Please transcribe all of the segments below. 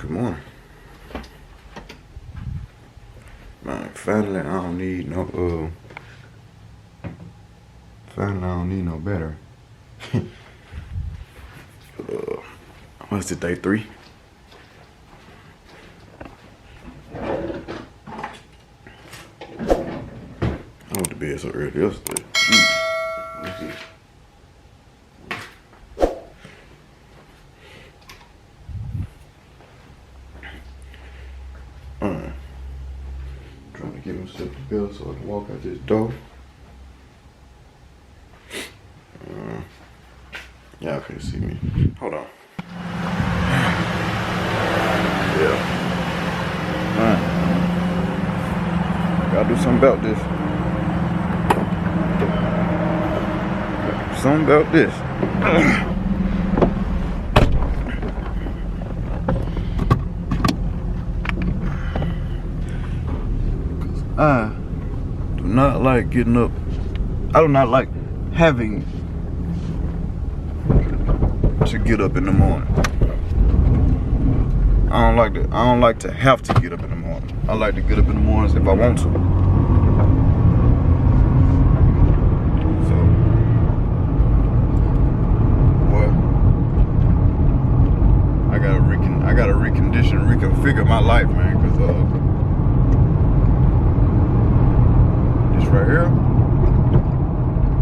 Good morning. Man, finally I don't need no battery. What's it, day 3? I went to bed so early yesterday. Let's see. Trying to get myself together so I can walk out this door. Y'all can't see me. Hold on. Yeah. Gotta do something about this. Something about this. I do not like getting up. I do not like having to get up in the morning. I don't like to have to get up in the morning. I like to get up in the mornings if I want to. So, boy, I gotta reconfigure my life, man, cause this right here,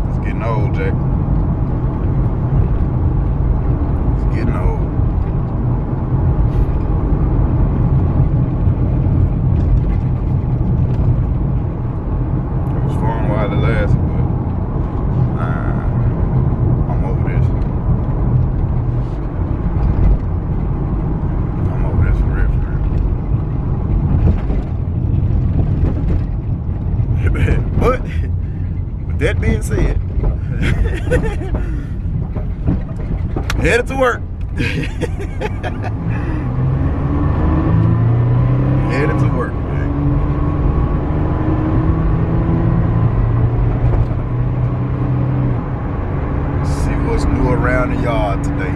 it's getting old, Jack. It's getting old. It was fun while it lasted, but I'm over this. I'm over this for real. But with that being said, headed to work. Headed to work, man. See what's new around the yard today.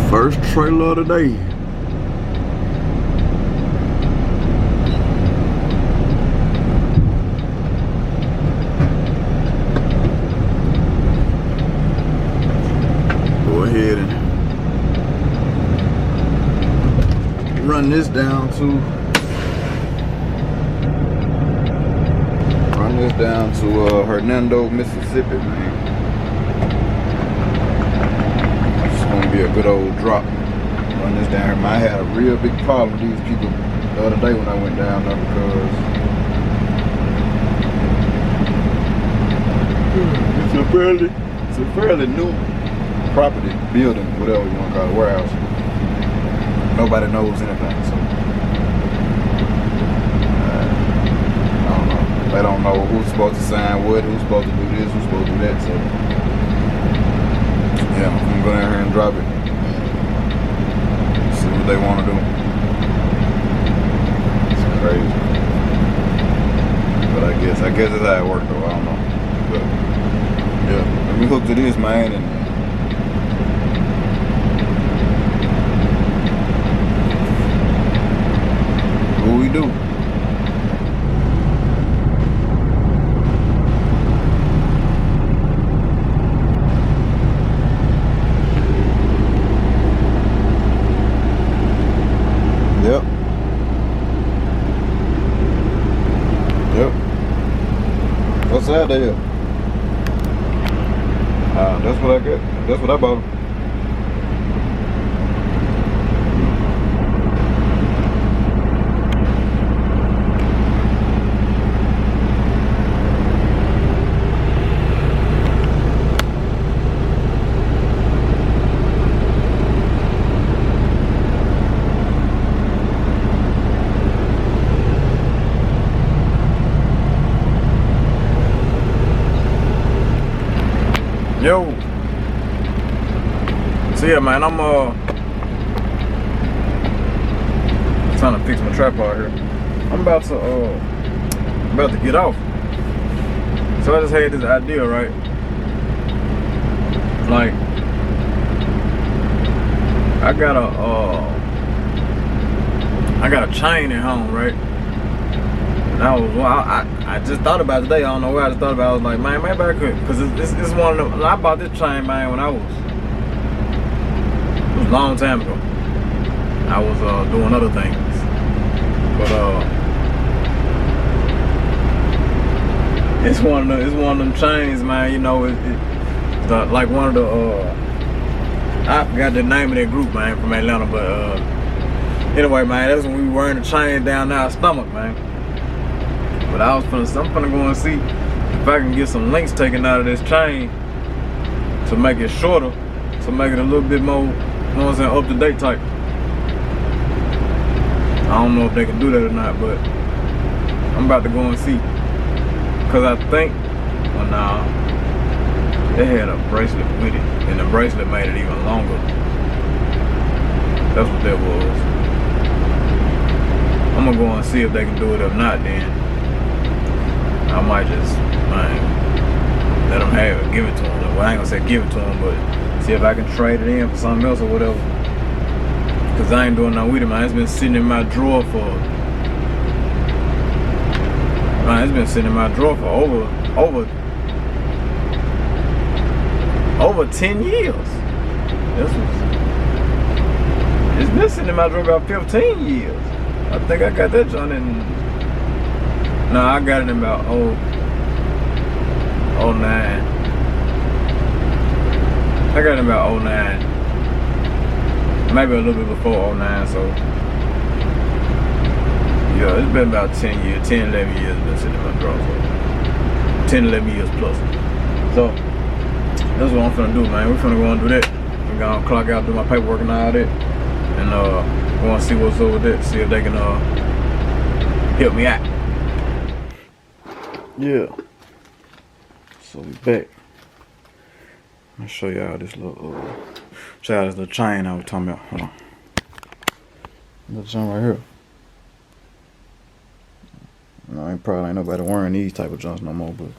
First trailer of the day. Ahead and run this down to Hernando, Mississippi, man. It's gonna be a good old drop. Run this down here. I had a real big problem with these people the other day when I went down there because it's a fairly new property, building, whatever you want to call it, warehouse. Nobody knows anything, so I don't know. They don't know who's supposed to sign what, who's supposed to do this, who's supposed to do that. So yeah, I'm gonna go down here and drop it. See what they want to do. It's crazy, but I guess that's how it works, though. I don't know. But yeah, let me hook to this, man, and what we do. Yep. What's that there? That's what I got. That's what I bought. Yo. So yeah, man, I'm trying to fix my tripod here. I'm about to get off. So I just had this idea, right? Like, I got a chain at home, right? And I just thought about it today. I don't know why I just thought about it. I was like, man, maybe I could, cause it's one of them. I bought this chain, man, when it was a long time ago. I was doing other things, but it's one of them chains, man. You know, it's like one of the I forgot the name of that group, man, from Atlanta, but anyway, man, that's when we were wearing the chain down our stomach, man. But I'm finna go and see if I can get some links taken out of this chain to make it shorter, to make it a little bit more, you know what I'm saying, up to date type. I don't know if they can do that or not, but I'm about to go and see. Cause I think, well, nah, they had a bracelet with it, and the bracelet made it even longer. That's what that was. I'm gonna go and see if they can do it. If not, then I might just, man, let them have it, give it to them. Well, I ain't gonna say give it to them, but see if I can trade it in for something else or whatever. Cause I ain't doing nothing with it, man. It's been sitting in my drawer for, man, it's been sitting in my drawer for over 10 years. It's been sitting in my drawer about 15 years. I think I got that joint in, nah, I got it in about 09. I got it in about 09. Maybe a little bit before 09, so yeah, it's been about 10 years, 10, 11 years been sitting in my drawer, so 10, 11 years plus. So that's what I'm finna do, man. We're finna go and do that. I'm gonna clock out, do my paperwork and all that, and go and see what's over there, see if they can help me out. Yeah. So we back. I'll show y'all this little chain I was talking about. Hold on. This chain right here. No, probably ain't nobody wearing these type of joints no more, but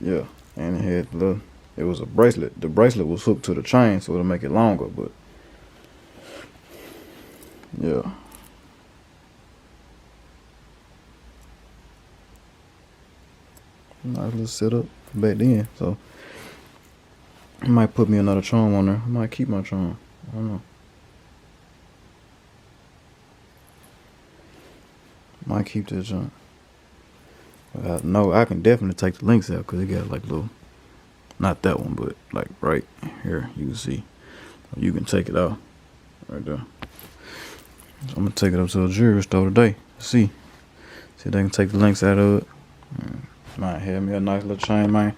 yeah. And it had it was a bracelet. The bracelet was hooked to the chain, so it'll make it longer, but yeah. Nice little setup back then, so I might put me another charm on there. I might keep my charm. I don't know. Might keep this joint. But I know I can definitely take the links out because it got like little, not that one, but like right here you can see. You can take it out right there. So I'm gonna take it up to a jewelry store today. See if they can take the links out of it. Might have me a nice little chain, man.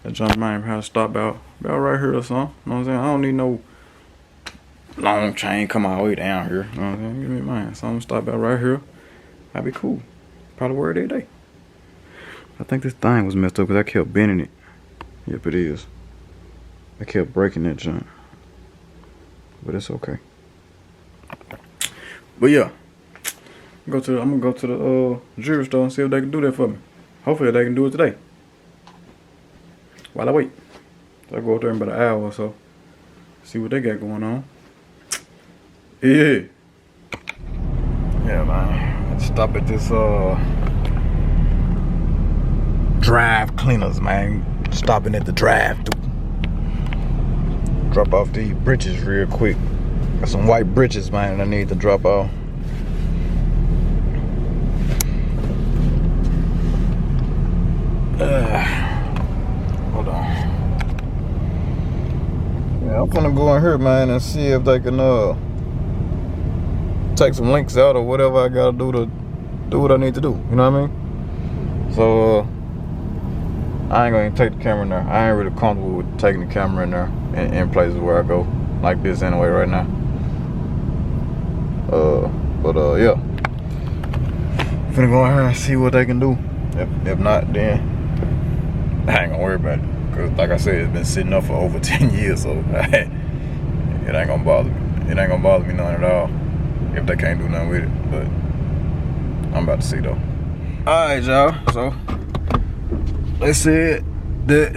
That junk might have to stop about right here or something. You know what I'm saying? I don't need no long chain come all the way down here. You know what I'm saying? Give me mine. So I'm gonna stop about right here. That'd be cool. Probably wear it every day. I think this thing was messed up because I kept bending it. Yep, it is. I kept breaking that junk. But it's okay. But yeah. I'm gonna go to the jewelry store and see if they can do that for me. Hopefully they can do it today. While I wait. So I go up there in about an hour or so. See what they got going on. Yeah. Yeah, man. Let's stop at this drive cleaners, man. Stopping at the drive-thru. Drop off these britches real quick. Got some white britches, man, I need to drop off. Hold on. Yeah, I'm gonna go in here, man, and see if they can take some links out or whatever I gotta do to do what I need to do. You know what I mean? So I ain't gonna take the camera in there. I ain't really comfortable with taking the camera in there in places where I go like this anyway right now. Yeah. Finna go in here and see what they can do. If not, then I ain't gonna worry about it. Cause like I said, it's been sitting up for over 10 years, so it ain't gonna bother me. It ain't gonna bother me none at all if they can't do nothing with it. But I'm about to see though. Alright, y'all. So they said that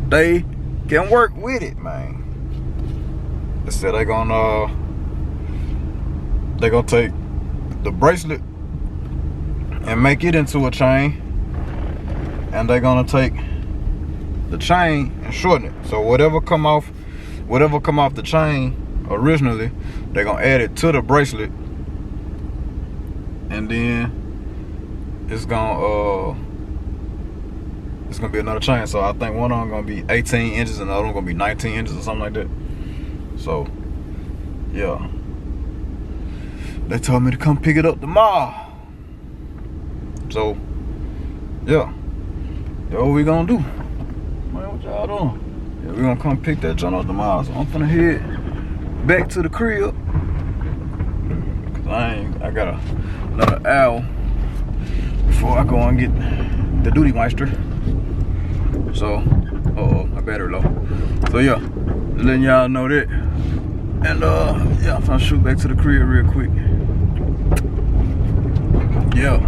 they can work with it, man. They said they gonna take the bracelet and make it into a chain, and they're gonna take the chain and shorten it. So whatever come off the chain originally, they're gonna add it to the bracelet, and then it's gonna be another chain. So I think one of them gonna be 18 inches and the other one gonna be 19 inches or something like that. So yeah, they told me to come pick it up tomorrow. So yeah, that's what we gonna do. Man, what y'all doing? Yeah, we gonna come pick that joint up tomorrow. So I'm finna head back to the crib, cause I got another hour before I go and get the duty meister. So, my battery low. So yeah, letting y'all know that. And yeah, I'm finna shoot back to the crib real quick. Yeah.